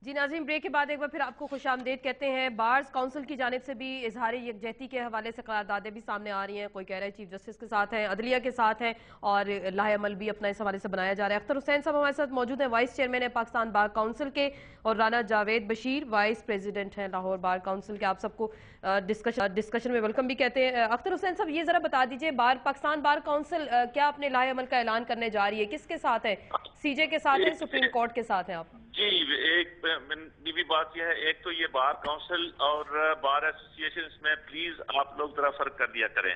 जी नाज़रीन, ब्रेक के बाद एक बार फिर आपको खुशामदीद कहते हैं। बार्स काउंसिल की जानिब से भी इजहार यकजहती के हवाले से करारदादें भी सामने आ रही हैं। कोई कह रहा है चीफ जस्टिस के साथ हैं, अदलिया के साथ हैं और लाहेअमल भी अपना इस हवाले से बनाया जा रहा है। अख्तर हुसैन साहब हमारे साथ मौजूद हैं, वाइस चेयरमैन है पाकिस्तान बार काउंसिल के, और राना जावेद बशीर वाइस प्रेसिडेंट हैं लाहौर बार काउंसिल के। आप सबको डिस्कशन में वेलकम भी कहते हैं। अख्तर हुसैन साहब, ये जरा बता दीजिए, पाकिस्तान बार काउंसिल क्या अपने लाहेअमल का ऐलान करने जा रही है? किसके साथ है? सीजे के साथ है, सुप्रीम कोर्ट के साथ है? आप जी, एक भी बात यह है, एक तो ये बार काउंसिल और बार एसोसिएशन में प्लीज आप लोग जरा फर्क कर दिया करें।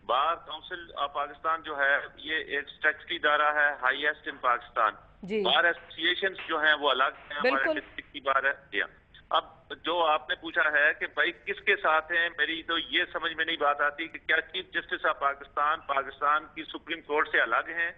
बार काउंसिल पाकिस्तान जो है ये एक स्टैट्यूटरी इदारा है, highest in Pakistan. Bar association जो हैं वो अलग हैं, हमारे डिस्ट्रिक्ट की बार है। अब जो आपने पूछा है कि भाई किसके साथ हैं, मेरी तो ये समझ में नहीं बात आती कि क्या चीफ जस्टिस ऑफ पाकिस्तान की सुप्रीम कोर्ट से अलग हैं,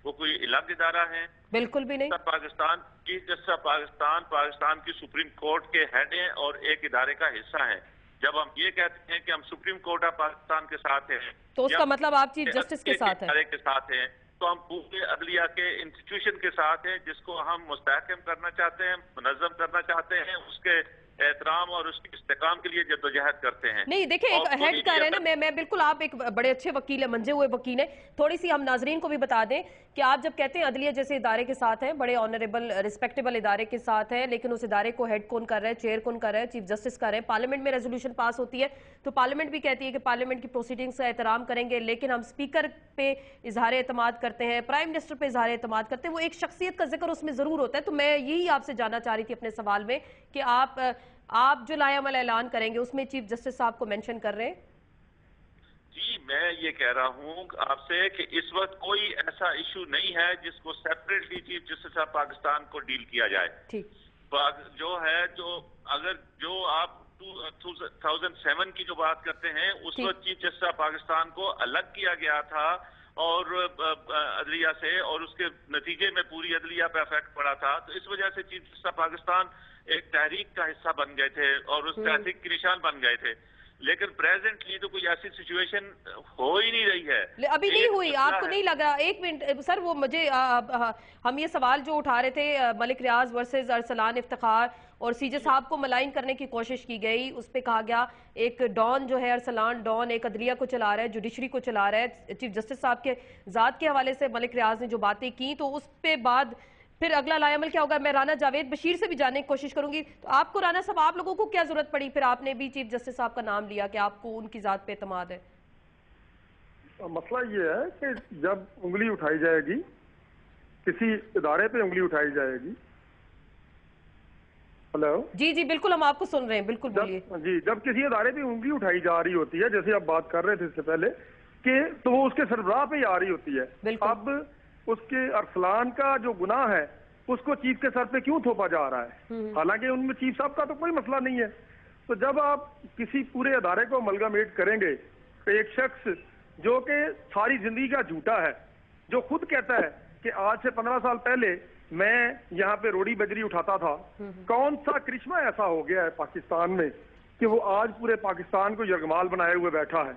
वो कोई अलग इदारा है? बिल्कुल भी नहीं। Pakistan chief justice of Pakistan की सुप्रीम कोर्ट के हेड हैं और एक इदारे का हिस्सा है। जब हम ये कहते हैं कि हम सुप्रीम कोर्ट ऑफ पाकिस्तान के साथ हैं, तो उसका मतलब आप चीफ जस्टिस के साथ हैं? के साथ हैं, तो हम पूरे अदलिया के इंस्टीट्यूशन के साथ हैं, जिसको हम मुस्तहकम करना चाहते हैं, मुनज़्ज़म करना चाहते हैं, उसके एहतराम और उसकी इस्तेकाम के लिए जद्दोजहद करते हैं। नहीं देखिए, एक हेड कर रहे हैं ना, मैं बिल्कुल, आप एक बड़े अच्छे वकील है, मंजे हुए वकील है। थोड़ी सी हम नाजरीन को भी बता दें कि आप जब कहते हैं अदलिया जैसे इदारे के साथ हैं, बड़े ऑनरेबल रिस्पेक्टेबल इदारे के साथ हैं, लेकिन उस इदारे को हेड कौन कर रहा है, चेयर कौन कर रहा है? चीफ जस्टिस कर रहे हैं। पार्लियामेंट में रेजोल्यूशन पास होती है तो पार्लियामेंट भी कहती है कि पार्लियामेंट की प्रोसीडिंग्स का एहतराम करेंगे, लेकिन हम स्पीकर पे इजहार एतमाद करते हैं, प्राइम मिनिस्टर पे इजहार एतमाद करते हैं। वो एक शख्सियत का जिक्र उसमें जरूर होता है। तो मैं यही आपसे जानना चाह रही थी अपने सवाल में कि आप जो लाहेअमल ऐलान करेंगे उसमें चीफ जस्टिस साहब को मेंशन कर रहे हैं? जी, मैं ये कह रहा हूँ आपसे कि इस वक्त कोई ऐसा इशू नहीं है जिसको separately chief justice of Pakistan को डील किया जाए। ठीक, जो है, जो आप 2007 की जो बात करते हैं, उस वक्त चीफ जस्टिस ऑफ पाकिस्तान को अलग किया गया था और अदलिया से, और उसके नतीजे में पूरी अदलिया पे इफेक्ट पड़ा था। तो इस वजह से चीफ जस्टिस ऑफ पाकिस्तान एक तहरीक का हिस्सा बन गए थे और उस तहरीक के निशान बन गए थे। लेकिन प्रेजेंटली तो कोई ऐसी सिचुएशन हो ही नहीं रही है, अभी नहीं हुई। आपको नहीं लग रहा? एक मिनट सर, वो मुझे हम ये सवाल जो उठा रहे थे, मलिक रियाज वर्सेस अरसलान इफ्तिखार, और सीजे साहब को मलाइन करने की कोशिश की गई। उस पे कहा गया एक डॉन जो है, अरसलान डॉन, एक अदलिया को चला रहा है, जुडिशरी को चला रहा है। चीफ जस्टिस साहब के जात के हवाले से मलिक रियाज ने जो बातें की, तो उस पे बाद फिर अगला लाहेअमल क्या होगा? मैं राना जावेद बशीर से भी जानने की कोशिश करूंगी। तो आपको राना साहब, आप लोगों को क्या जरूरत पड़ी, फिर आपने भी चीफ जस्टिस साहब का नाम लिया कि आपको उनकी जात पे एतमाद है? मसला ये है कि जब उंगली उठाई जाएगी, किसी इदारे पे उंगली उठाई जाएगी। हेलो जी जी बिल्कुल, हम आपको सुन रहे हैं, बिल्कुल बोलिए। जी, जब किसी इदारे पे उंगली उठाई जा रही होती है, जैसे आप बात कर रहे थे इससे पहले, कि तो वो उसके सरबराह पे ही आ रही होती है। अब उसके अरसलान का जो गुनाह है उसको चीफ के सर पे क्यों थोपा जा रहा है? हालांकि उनमें चीफ साहब का तो कोई मसला नहीं है। तो जब आप किसी पूरे अदारे को अमलगामेट करेंगे तो एक शख्स जो कि सारी जिंदगी का झूठा है, जो खुद कहता है कि आज से 15 साल पहले मैं यहाँ पे रोड़ी बजरी उठाता था, कौन सा करिश्मा ऐसा हो गया है पाकिस्तान में कि वो आज पूरे पाकिस्तान को यरगमाल बनाए हुए बैठा है?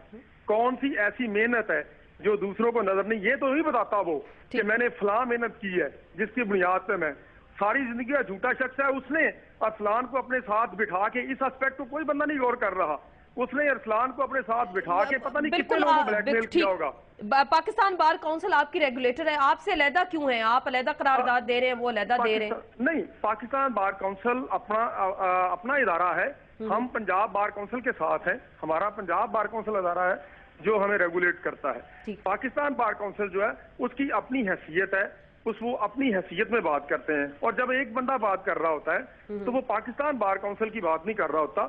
कौन सी ऐसी मेहनत है जो दूसरों को नजर नहीं? ये तो नहीं बताता वो कि मैंने फलां मेहनत की है जिसकी बुनियाद पे मैं सारी जिंदगी का झूठा शख्स है। उसने अरसलान को अपने साथ बिठा के, इस एस्पेक्ट को कोई बंदा नहीं गौर कर रहा, उसने अरसलान को अपने साथ बिठा के पता नहीं कितने लोगों को ब्लैकमेल किया होगा। पाकिस्तान बार काउंसिल आपकी रेगुलेटर है, आपसे अलहदा क्यों है? आप अलहदा करारदाद दे रहे हैं, वो अलहदा दे रहे हैं? नहीं, पाकिस्तान बार काउंसिल अपना इदारा है। हम पंजाब बार काउंसिल के साथ हैं। हमारा पंजाब बार काउंसिल इदारा है जो हमें रेगुलेट करता है। पाकिस्तान बार काउंसिल जो है उसकी अपनी हैसियत है, वो अपनी हैसियत में बात करते हैं। और जब एक बंदा बात कर रहा होता है तो वो पाकिस्तान बार काउंसिल की बात नहीं कर रहा होता,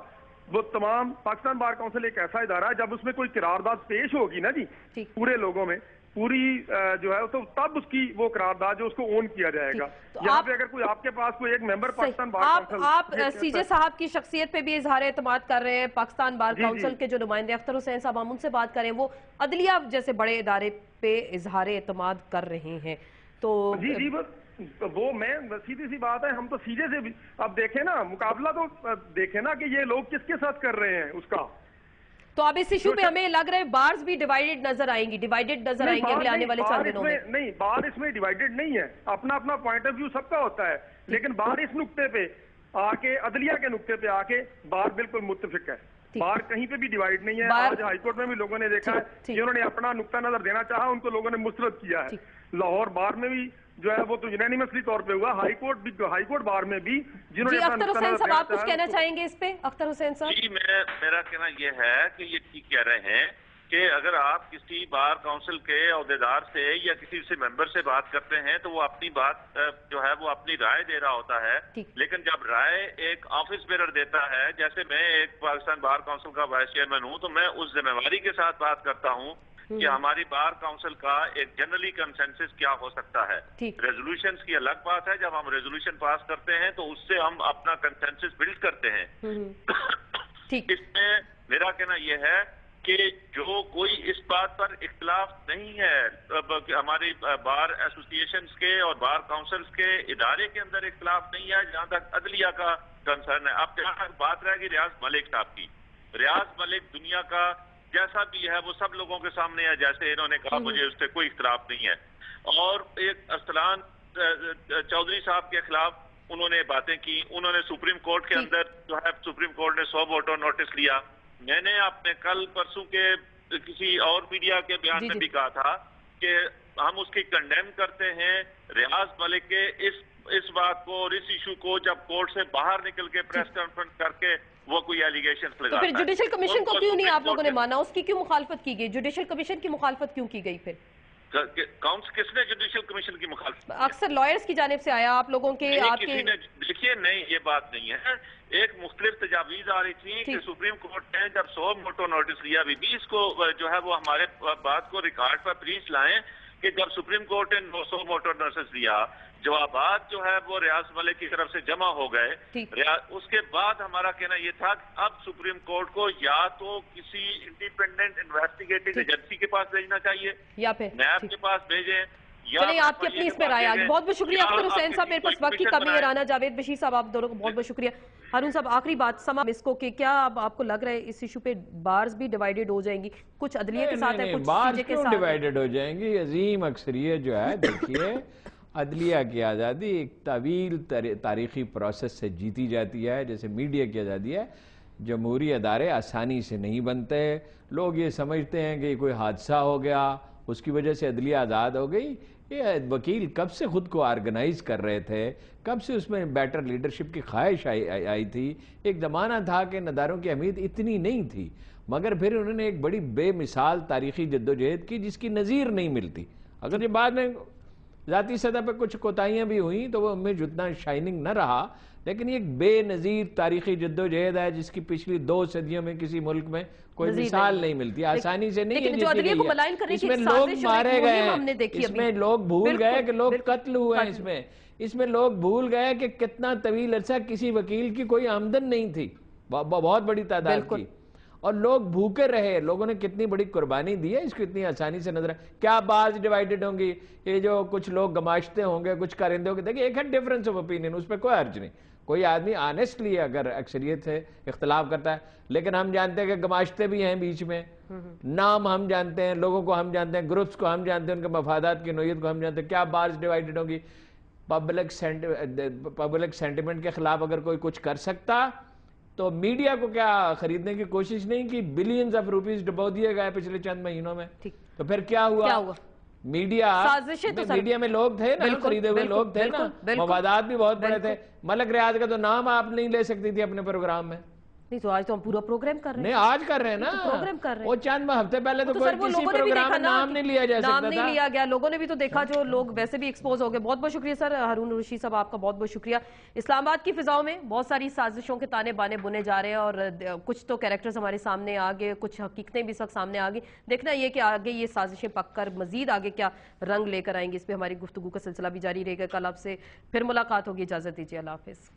वो तमाम पाकिस्तान बार काउंसिल एक ऐसा इदारा है, जब उसमें कोई करारदाद पेश होगी ना जी पूरे लोगों में, पूरी जो है, तो तब उसकी वो करारदाद जो उसको ओन किया जाएगा। तो यहाँ पे अगर कोई आपके पास कोई एक मेंबर पाकिस्तान बार काउंसिल, आप सीजे साहब की शख्सियत पे भी इजहार एतमाद कर रहे हैं। पाकिस्तान बार काउंसिल के जो नुमाइंदे अख्तर हुसैन साहब, हम उनसे बात करें, वो अदलिया जैसे बड़े इदारे पे इजहार एतमाद कर रहे हैं। तो जी वो मैं सीधी सी बात है, हम तो सीजे से भी अब देखें ना, मुकाबला तो देखें ना कि ये लोग किसके साथ कर रहे हैं उसका। तो अब इस इशू पे हमें लग रहा है बार्स भी डिवाइडेड नजर आएंगी अगले आने वाले 4 दिनों में। नहीं, बार इसमें डिवाइडेड नहीं है, अपना अपना पॉइंट ऑफ व्यू सबका होता है। लेकिन बार इस नुक्ते पे आके अदलिया के नुक्ते पे आके बार बिल्कुल मुत्तफिक है, बार कहीं पे भी डिवाइड नहीं है। आज हाईकोर्ट में भी लोगों ने देखा है कि उन्होंने अपना नुक्ता नजर देना चाहा, उनको लोगों ने मुस्तरद किया है। लाहौर बार में भी जो है वो तो यूनानिमसली तौर पे हुआ, हाईकोर्ट बार में भी जिन्होंने अपना अख्तर हुसैन साहब, आप कुछ कहना चाहेंगे इस पे? अख्तर हुसैन साहब जी, मेरा कहना ये है कि ये ठीक कह रहे हैं कि अगर आप किसी बार काउंसिल के अहदेदार से या किसी से मेंबर से बात करते हैं तो वो अपनी बात जो है वो अपनी राय दे रहा होता है, लेकिन जब राय एक ऑफिस बेरर देता है, जैसे मैं एक पाकिस्तान बार काउंसिल का वाइस चेयरमैन हूं, तो मैं उस जिम्मेवारी के साथ बात करता हूं कि हमारी बार काउंसिल का एक जनरली कंसेंसस क्या हो सकता है। रेजोल्यूशंस की अलग बात है, जब हम रेजोल्यूशन पास करते हैं तो उससे हम अपना कंसेंसस बिल्ड करते हैं। इसमें मेरा कहना यह है कि जो कोई इस बात पर इख्तिलाफ नहीं है, हमारी बार एसोसिएशंस के और बार काउंसिल्स के इदारे के अंदर इख्तिलाफ नहीं है जहां तक अदलिया का कंसर्न है। अब जहां तक बात रहेगी रियाज मलिक साहब की, रियाज मलिक दुनिया का जैसा भी है वो सब लोगों के सामने है, जैसे इन्होंने कहा मुझे उससे कोई इख्तिलाफ नहीं है। और एक अरसलान चौधरी साहब के खिलाफ उन्होंने बातें की, उन्होंने सुप्रीम कोर्ट के अंदर जो है सुप्रीम कोर्ट ने 100 वोटों नोटिस लिया। मैंने अपने कल परसों के किसी और मीडिया के बयान में भी कहा था कि हम उसकी कंडेम करते हैं रियाज मलिक के इस बात को और इस इशू को, जब कोर्ट से बाहर निकल के प्रेस कॉन्फ्रेंस करके वो कोई एलिगेशन लगाता है। तो फिर जुडिशल कमीशन को क्यों नहीं आप लोगों ने माना? उसकी क्यों मुखालफत की गई? जुडिशल कमीशन की मुखालफत क्यों की गई? फिर किसने जुडिशल कमीशन की मुखालफत? अक्सर लॉयर्स की जानिब से आया आप लोगों के, आपके देखिए नहीं, ये बात नहीं है। एक मुख्तलिफ तजावीज आ रही थी कि सुप्रीम कोर्ट ने जब 100 वोटों नोटिस लिया, बीबी इसको जो है वो हमारे बात को रिकॉर्ड पर प्लीज लाएं कि जब सुप्रीम कोर्ट ने 100 वोटों नोटिस लिया, जवाबात जो है वो रियाज मलिक की तरफ से जमा हो गए। उसके बाद हमारा कहना ये था कि अब सुप्रीम कोर्ट को या तो किसी इंडिपेंडेंट इन्वेस्टिगेटिंग एजेंसी के पास भेजना चाहिए या फिर नैब के पास भेजें। चलिए, आपकी अपनी इसमें राय आ गई। बहुत बहुत शुक्रिया अख्तर हुसैन साहब, मेरे पास वक्त की कमी है। राना जावेद बशीर साहब, आप दोनों को बहुत बहुत शुक्रिया। हारून साहब, आखिरी बात समा इसको कि क्या अब आपको लग रहा है इस इशू पे बार्स भी डिवाइडेड हो जाएंगी? कुछ अदलिया के साथ है, कुछ सीजे के साथ डिवाइडेड हो जाएंगी। अजीम अक्सरियत जो है, देखिए अदलिया की आज़ादी एक तवील तारीखी प्रोसेस से जीती जाती है, जैसे मीडिया की आज़ादी है। जमहूरी अदारे आसानी से नहीं बनते। लोग ये समझते हैं कि कोई हादसा हो गया उसकी वजह से अदलिया आज़ाद हो गई। ये वकील कब से खुद को ऑर्गेनाइज कर रहे थे, कब से उसमें बेटर लीडरशिप की ख्वाहिश आई थी। एक ज़माना था कि नदारों की अहमियत इतनी नहीं थी, मगर फिर उन्होंने एक बड़ी बेमिसाल तारीखी जद्दोजहद की जिसकी नज़ीर नहीं मिलती। अगर ये बाद में ज़ाती सतह पर कुछ कोताहियाँ भी हुई तो वो उनमें जितना शाइनिंग न रहा, लेकिन ये एक बेनज़ीर तारीखी जद्दोजहद है जिसकी पिछली 2 सदियों में किसी मुल्क में कोई मिसाल नहीं मिलती। आसानी से नहीं है। इसमें लोग मारे गए हैं, इसमें लोग भूल गए कि लोग कत्ल हुए हैं, इसमें लोग भूल गए कि कितना तवील अरसा किसी वकील की कोई आमदन नहीं थी, बहुत बड़ी तादाद की, और लोग भूखे रहे। लोगों ने कितनी बड़ी कुर्बानी दी है, इसको इतनी आसानी से नजर। क्या बात डिवाइडेड होंगी? ये जो कुछ लोग गमाशते होंगे, कुछ करेंदे होंगे, देखिए एक है डिफरेंस ऑफ ओपिनियन, उस पर कोई अर्ज नहीं। कोई आदमी ऑनेस्टली अगर अक्सरियत से इख्तलाफ करता है, लेकिन हम जानते हैं कि गमाशते भी हैं बीच में। नाम हम जानते हैं, लोगों को हम जानते हैं, ग्रुप्स को हम जानते हैं, उनके मफादात की नोयत को हम जानते हैं। क्या बात डिवाइडेड होंगी? पब्लिक सेंटिमेंट के खिलाफ अगर कोई कुछ कर सकता तो मीडिया को क्या खरीदने की कोशिश नहीं की? बिलियंस ऑफ रुपीस डुबो दिए गए पिछले चंद महीनों में। तो फिर क्या हुआ? मीडिया में लोग थे ना, खरीदे हुए लोग थे ना, मवादात भी बहुत बड़े थे। मलक रियाज का तो नाम आप नहीं ले सकती थी अपने प्रोग्राम में। नहीं तो आज तो हम पूरा प्रोग्राम कर रहे हैं। नहीं, आज कर रहे हैं ना, प्रोग्राम कर रहे हैं। वो चंद हफ्ते पहले तो कोई किसी प्रोग्राम में नाम नहीं लिया जा सकता था। नाम नहीं लिया गया, लोगों ने भी तो देखा, जो लोग वैसे भी एक्सपोज हो गए। बहुत बहुत शुक्रिया सर। हारून रशीद साहब, आपका बहुत बहुत शुक्रिया। इस्लामाबाद की फिजाओं में बहुत सारी साजिशों के ताने बाने बुने जा रहे हैं और कुछ तो कैरेक्टर्स हमारे सामने आ गए, कुछ हकीकतें भी सब सामने आ गई। देखना ये कि आगे ये साजिशें पककर मजीद आगे क्या रंग लेकर आएंगी, इस पर हमारी गुफ्तगू का सिलसिला भी जारी रहेगा। कल आपसे फिर मुलाकात होगी, इजाजत दीजिए, अल्लाह हाफिज।